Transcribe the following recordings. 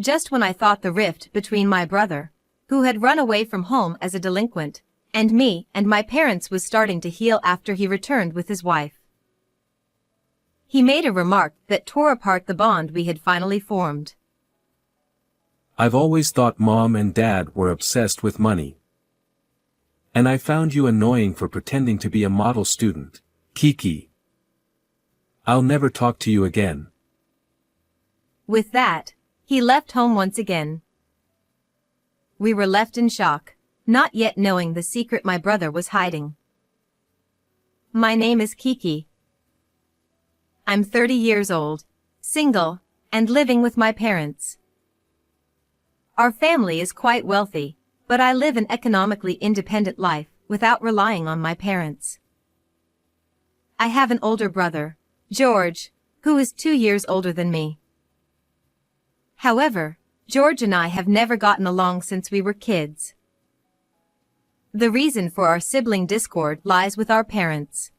just when I thought the rift between my brother, who had run away from home as a delinquent, and me and my parents was starting to heal after he returned with his wife. He made a remark that tore apart the bond we had finally formed. I've always thought Mom and Dad were obsessed with money. And I found you annoying for pretending to be a model student, Kiki. I'll never talk to you again. With that, he left home once again. We were left in shock, not yet knowing the secret my brother was hiding. My name is Kiki. I'm 30 years old, single, and living with my parents. Our family is quite wealthy, but I live an economically independent life without relying on my parents. I have an older brother, George, who is 2 years older than me. However, George and I have never gotten along since we were kids. The reason for our sibling discord lies with our parents.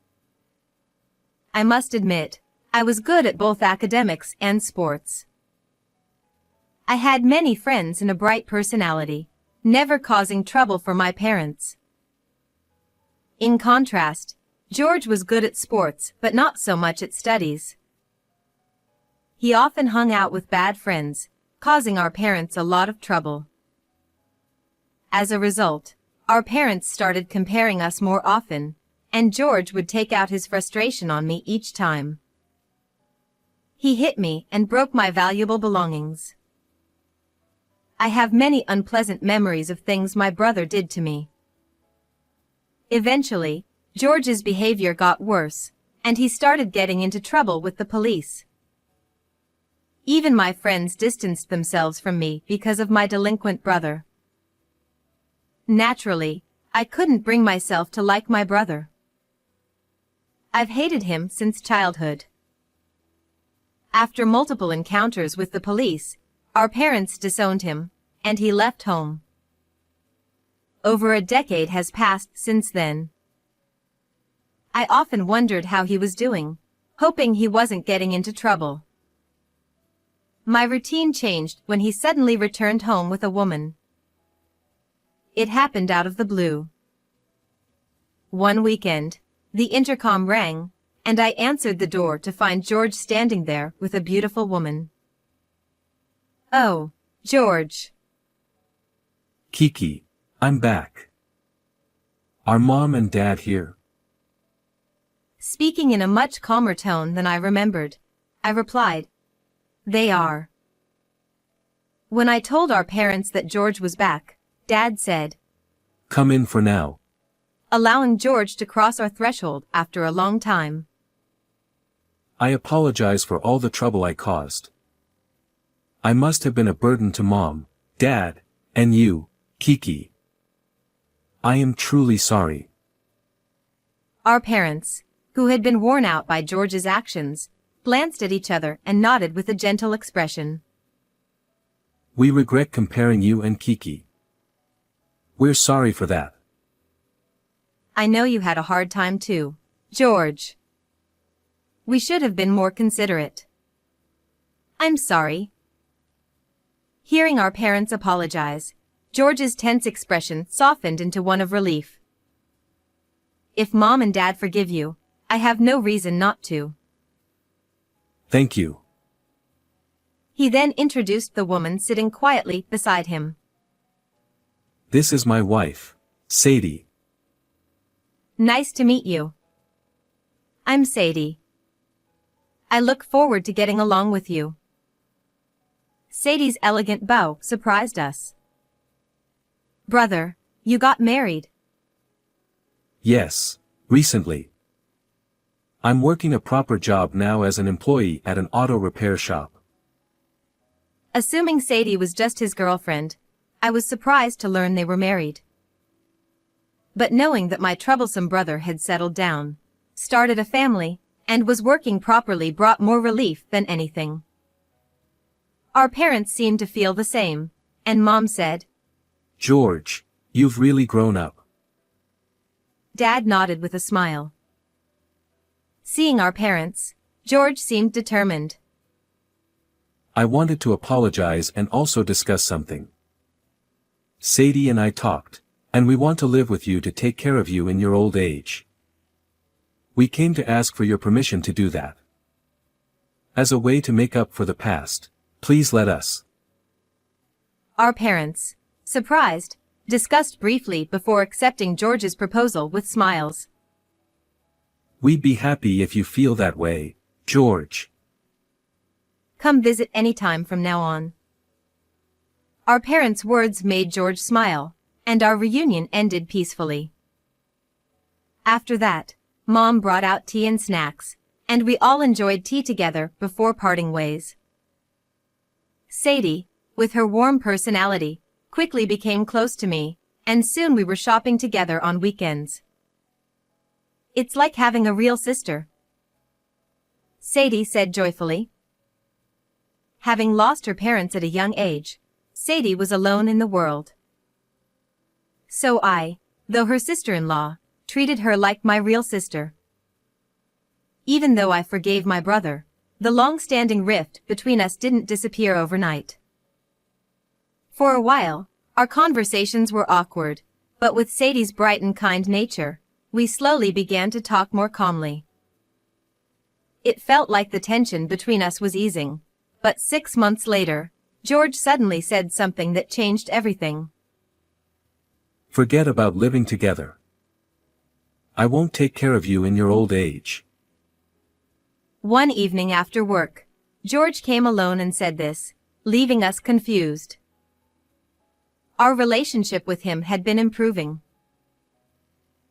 I must admit, I was good at both academics and sports. I had many friends and a bright personality, never causing trouble for my parents. In contrast, George was good at sports but not so much at studies. He often hung out with bad friends, causing our parents a lot of trouble. As a result, our parents started comparing us more often, and George would take out his frustration on me each time. He hit me and broke my valuable belongings. I have many unpleasant memories of things my brother did to me. Eventually, George's behavior got worse, and he started getting into trouble with the police. Even my friends distanced themselves from me because of my delinquent brother. Naturally, I couldn't bring myself to like my brother. I've hated him since childhood. After multiple encounters with the police, our parents disowned him, and he left home. Over a decade has passed since then. I often wondered how he was doing, hoping he wasn't getting into trouble. My routine changed when he suddenly returned home with a woman. It happened out of the blue. One weekend, the intercom rang, and I answered the door to find George standing there with a beautiful woman. Oh, George. Kiki, I'm back. Are Mom and Dad here? Speaking in a much calmer tone than I remembered, I replied, "They are." When I told our parents that George was back, Dad said, "Come in for now," allowing George to cross our threshold after a long time. I apologize for all the trouble I caused. I must have been a burden to Mom, Dad, and you, Kiki. I am truly sorry. Our parents, who had been worn out by George's actions, glanced at each other and nodded with a gentle expression. We regret comparing you and Kiki. We're sorry for that. I know you had a hard time too, George. We should have been more considerate. I'm sorry. Hearing our parents apologize, George's tense expression softened into one of relief. If Mom and Dad forgive you, I have no reason not to. Thank you. He then introduced the woman sitting quietly beside him. This is my wife, Sadie. Nice to meet you. I'm Sadie. I look forward to getting along with you. Sadie's elegant bow surprised us. Brother, you got married. Yes, recently. I'm working a proper job now as an employee at an auto repair shop. Assuming Sadie was just his girlfriend, I was surprised to learn they were married. But knowing that my troublesome brother had settled down, started a family, and was working properly brought more relief than anything. Our parents seemed to feel the same, and Mom said, George, you've really grown up. Dad nodded with a smile. Seeing our parents, George seemed determined. I wanted to apologize and also discuss something. Sadie and I talked, and we want to live with you to take care of you in your old age. We came to ask for your permission to do that. As a way to make up for the past, please let us. Our parents, surprised, discussed briefly before accepting George's proposal with smiles. We'd be happy if you feel that way, George. Come visit anytime from now on. Our parents' words made George smile, and our reunion ended peacefully. After that, Mom brought out tea and snacks, and we all enjoyed tea together before parting ways. Sadie, with her warm personality, quickly became close to me, and soon we were shopping together on weekends. It's like having a real sister, Sadie said joyfully. Having lost her parents at a young age, Sadie was alone in the world. So I, though her sister-in-law, treated her like my real sister. Even though I forgave my brother, the long-standing rift between us didn't disappear overnight. For a while, our conversations were awkward, but with Sadie's bright and kind nature, we slowly began to talk more calmly. It felt like the tension between us was easing, but 6 months later, George suddenly said something that changed everything. Forget about living together. I won't take care of you in your old age. One evening after work, George came alone and said this, leaving us confused. Our relationship with him had been improving.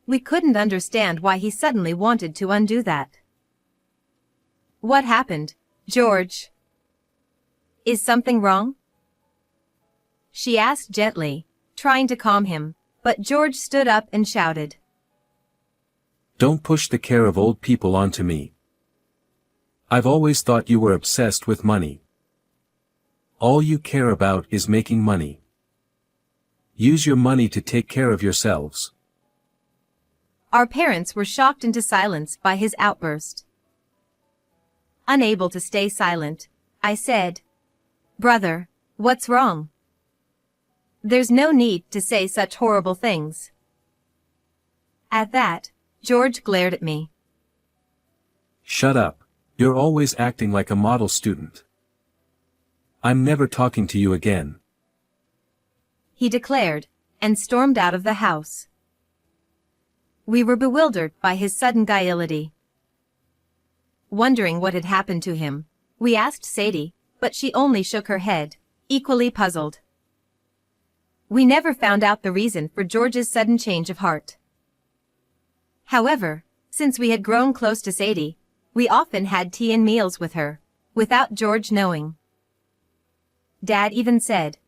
We couldn't understand why he suddenly wanted to undo that. What happened, George? Is something wrong? She asked gently, trying to calm him, but George stood up and shouted. Don't push the care of old people onto me. I've always thought you were obsessed with money. All you care about is making money. Use your money to take care of yourselves. Our parents were shocked into silence by his outburst. Unable to stay silent, I said, Brother, what's wrong? There's no need to say such horrible things. At that, George glared at me. Shut up, you're always acting like a model student. I'm never talking to you again, he declared, and stormed out of the house. We were bewildered by his sudden guilty. Wondering what had happened to him, we asked Sadie, but she only shook her head, equally puzzled. We never found out the reason for George's sudden change of heart. However, since we had grown close to Sadie, we often had tea and meals with her, without George knowing. Dad even said,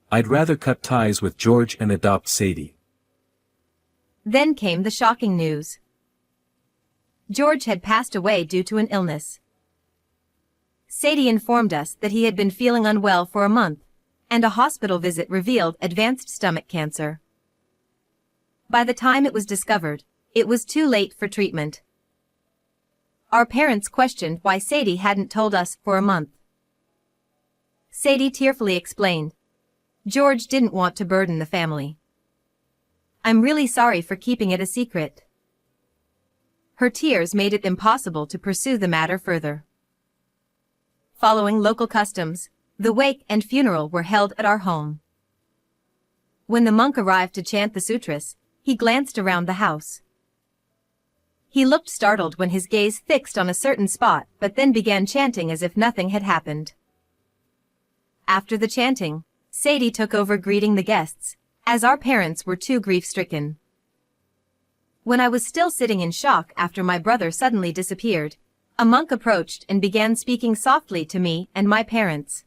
I'd rather cut ties with George and adopt Sadie. Then came the shocking news. George had passed away due to an illness. Sadie informed us that he had been feeling unwell for a month, and a hospital visit revealed advanced stomach cancer. By the time it was discovered, it was too late for treatment. Our parents questioned why Sadie hadn't told us for a month. Sadie tearfully explained, George didn't want to burden the family. I'm really sorry for keeping it a secret. Her tears made it impossible to pursue the matter further. Following local customs, the wake and funeral were held at our home. When the monk arrived to chant the sutras, he glanced around the house. He looked startled when his gaze fixed on a certain spot, but then began chanting as if nothing had happened. After the chanting, Sadie took over greeting the guests, as our parents were too grief-stricken. When I was still sitting in shock after my brother suddenly disappeared, a monk approached and began speaking softly to me and my parents.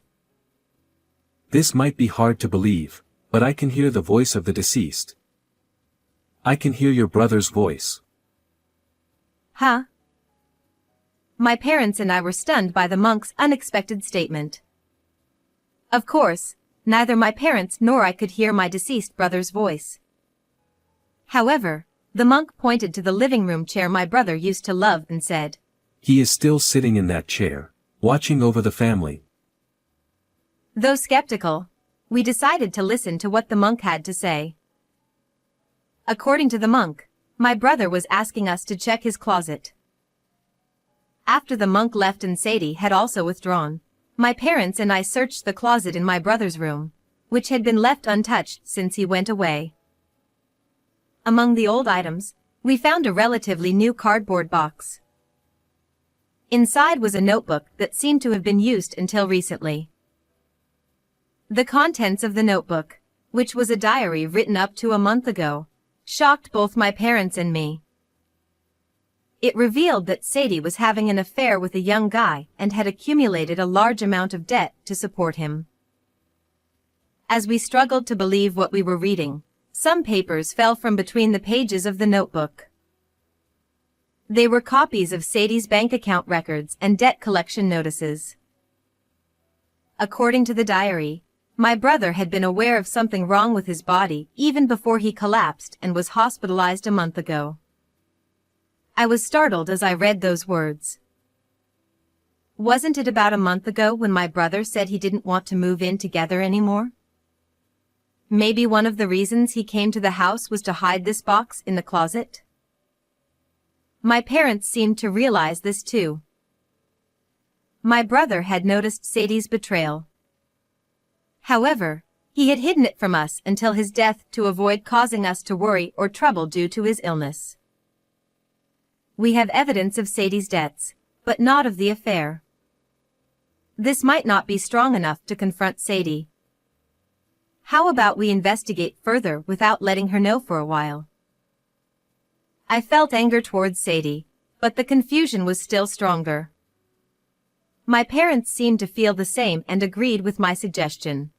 This might be hard to believe, but I can hear the voice of the deceased. I can hear your brother's voice. Huh? My parents and I were stunned by the monk's unexpected statement. Of course, neither my parents nor I could hear my deceased brother's voice. However, the monk pointed to the living room chair my brother used to love and said, He is still sitting in that chair, watching over the family. Though skeptical, we decided to listen to what the monk had to say. According to the monk, my brother was asking us to check his closet. After the monk left and Sadie had also withdrawn, my parents and I searched the closet in my brother's room, which had been left untouched since he went away. Among the old items, we found a relatively new cardboard box. Inside was a notebook that seemed to have been used until recently. The contents of the notebook, which was a diary written up to a month ago, shocked both my parents and me. It revealed that Sadie was having an affair with a young guy and had accumulated a large amount of debt to support him. As we struggled to believe what we were reading, some papers fell from between the pages of the notebook. They were copies of Sadie's bank account records and debt collection notices. According to the diary, my brother had been aware of something wrong with his body even before he collapsed and was hospitalized a month ago. I was startled as I read those words. Wasn't it about a month ago when my brother said he didn't want to move in together anymore? Maybe one of the reasons he came to the house was to hide this box in the closet? My parents seemed to realize this too. My brother had noticed Sadie's betrayal. However, he had hidden it from us until his death to avoid causing us to worry or trouble due to his illness. We have evidence of Sadie's debts, but not of the affair. This might not be strong enough to confront Sadie. How about we investigate further without letting her know for a while? I felt anger towards Sadie, but the confusion was still stronger. My parents seemed to feel the same and agreed with my suggestion.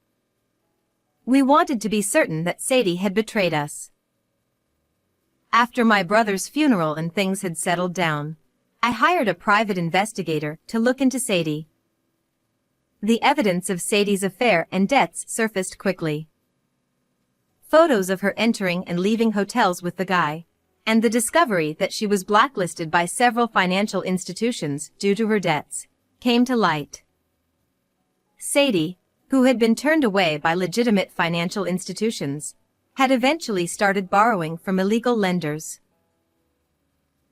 We wanted to be certain that Sadie had betrayed us. After my brother's funeral and things had settled down, I hired a private investigator to look into Sadie. The evidence of Sadie's affair and debts surfaced quickly. Photos of her entering and leaving hotels with the guy, and the discovery that she was blacklisted by several financial institutions due to her debts, came to light. Sadie, who had been turned away by legitimate financial institutions, had eventually started borrowing from illegal lenders.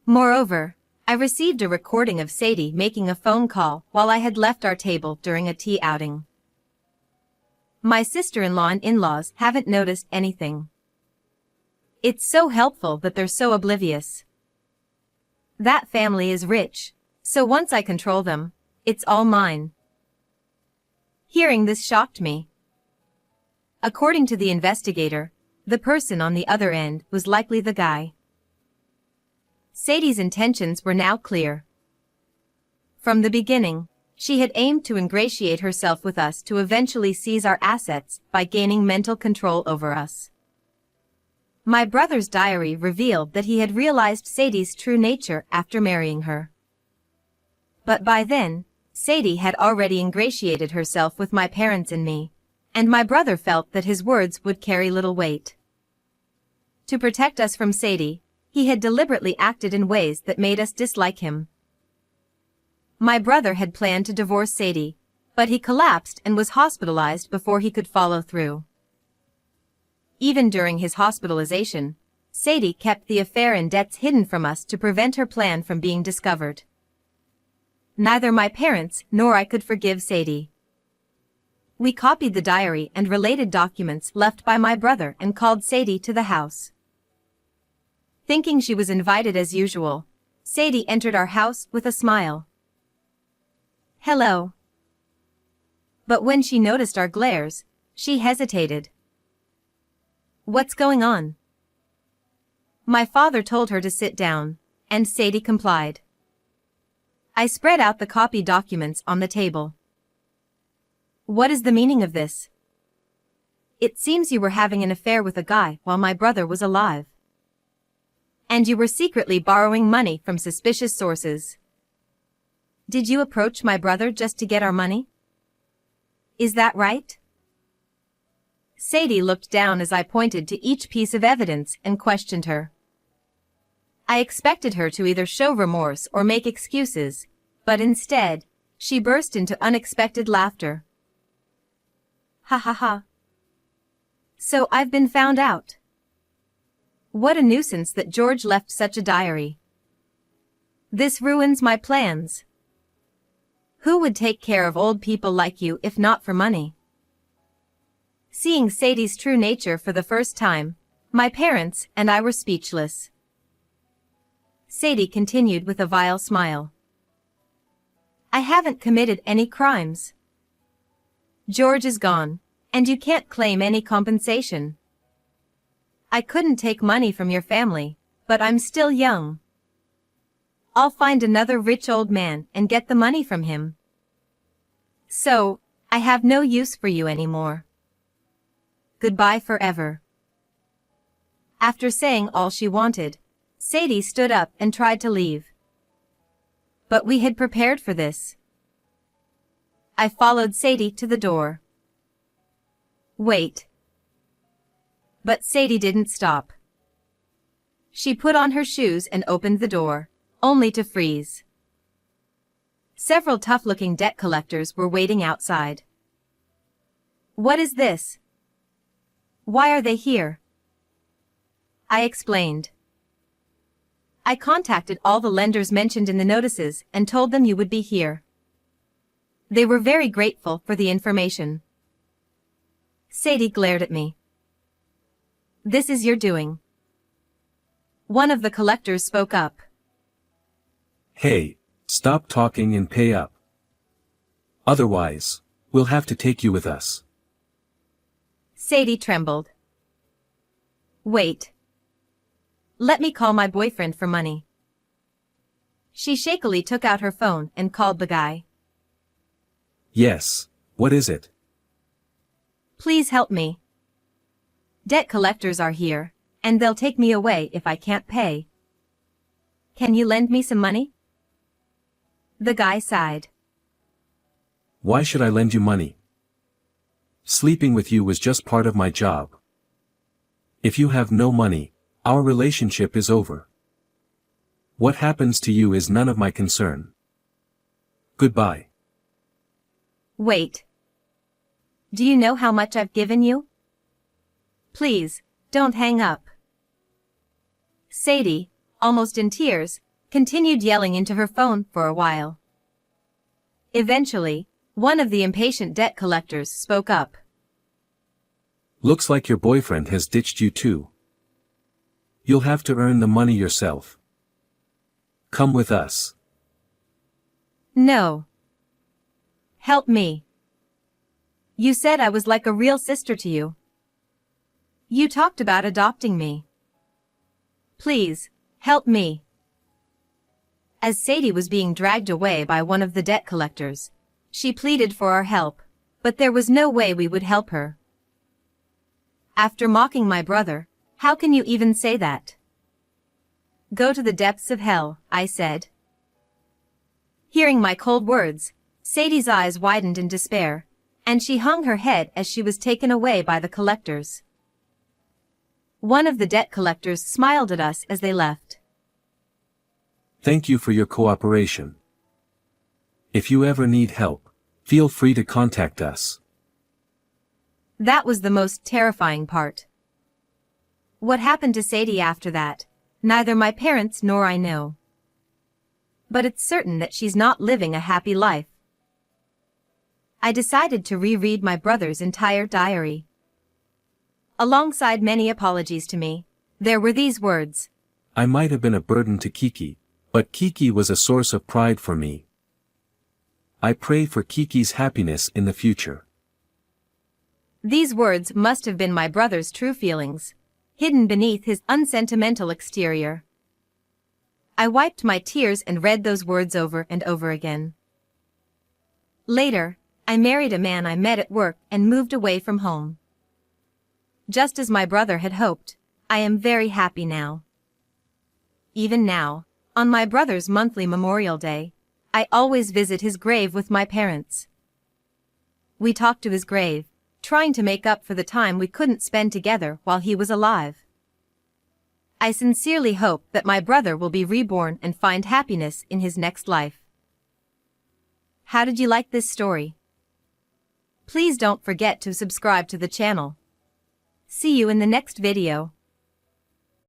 Moreover, I received a recording of Sadie making a phone call while I had left our table during a tea outing. My sister-in-law and in-laws haven't noticed anything. It's so helpful that they're so oblivious. That family is rich, so once I control them, it's all mine. Hearing this shocked me. According to the investigator, the person on the other end was likely the guy. Sadie's intentions were now clear. From the beginning, she had aimed to ingratiate herself with us to eventually seize our assets by gaining mental control over us. My brother's diary revealed that he had realized Sadie's true nature after marrying her. But by then, Sadie had already ingratiated herself with my parents and me, and my brother felt that his words would carry little weight. To protect us from Sadie, he had deliberately acted in ways that made us dislike him. My brother had planned to divorce Sadie, but he collapsed and was hospitalized before he could follow through. Even during his hospitalization, Sadie kept the affair and debts hidden from us to prevent her plan from being discovered. Neither my parents nor I could forgive Sadie. We copied the diary and related documents left by my brother and called Sadie to the house. Thinking she was invited as usual, Sadie entered our house with a smile. "Hello." But when she noticed our glares, she hesitated. "What's going on?" My father told her to sit down, and Sadie complied. I spread out the copied documents on the table. "What is the meaning of this? It seems you were having an affair with a guy while my brother was alive. And you were secretly borrowing money from suspicious sources. Did you approach my brother just to get our money? Is that right?" Sadie looked down as I pointed to each piece of evidence and questioned her. I expected her to either show remorse or make excuses, but instead, she burst into unexpected laughter. Ha ha ha. So I've been found out. What a nuisance that George left such a diary. This ruins my plans. Who would take care of old people like you if not for money? Seeing Sadie's true nature for the first time, my parents and I were speechless. Sadie continued with a vile smile. I haven't committed any crimes. George is gone, and you can't claim any compensation. I couldn't take money from your family, but I'm still young. I'll find another rich old man and get the money from him. So, I have no use for you anymore. Goodbye forever. After saying all she wanted, Sadie stood up and tried to leave. But we had prepared for this. I followed Sadie to the door. Wait. But Sadie didn't stop. She put on her shoes and opened the door, only to freeze. Several tough-looking debt collectors were waiting outside. What is this? Why are they here? I explained. I contacted all the lenders mentioned in the notices and told them you would be here. They were very grateful for the information. Sadie glared at me. This is your doing. One of the collectors spoke up. Hey, stop talking and pay up. Otherwise, we'll have to take you with us. Sadie trembled. Wait. Let me call my boyfriend for money. She shakily took out her phone and called the guy. Yes, what is it? Please help me. Debt collectors are here, and they'll take me away if I can't pay. Can you lend me some money? The guy sighed. Why should I lend you money? Sleeping with you was just part of my job. If you have no money, our relationship is over. What happens to you is none of my concern. Goodbye. Wait. Do you know how much I've given you? Please, don't hang up. Sadie, almost in tears, continued yelling into her phone for a while. Eventually, one of the impatient debt collectors spoke up. Looks like your boyfriend has ditched you too. You'll have to earn the money yourself. Come with us. No. Help me. You said I was like a real sister to you. You talked about adopting me. Please, help me. As Sadie was being dragged away by one of the debt collectors, she pleaded for our help, but there was no way we would help her. After mocking my brother, how can you even say that? Go to the depths of hell, I said. Hearing my cold words, Sadie's eyes widened in despair, and she hung her head as she was taken away by the collectors. One of the debt collectors smiled at us as they left. Thank you for your cooperation. If you ever need help, feel free to contact us. That was the most terrifying part. What happened to Sadie after that, neither my parents nor I know. But it's certain that she's not living a happy life. I decided to reread my brother's entire diary. Alongside many apologies to me, there were these words. I might have been a burden to Kiki, but Kiki was a source of pride for me. I pray for Kiki's happiness in the future. These words must have been my brother's true feelings, hidden beneath his unsentimental exterior. I wiped my tears and read those words over and over again. Later, I married a man I met at work and moved away from home. Just as my brother had hoped, I am very happy now. Even now, on my brother's monthly Memorial Day, I always visit his grave with my parents. We talk to his grave, trying to make up for the time we couldn't spend together while he was alive. I sincerely hope that my brother will be reborn and find happiness in his next life. How did you like this story? Please don't forget to subscribe to the channel. See you in the next video.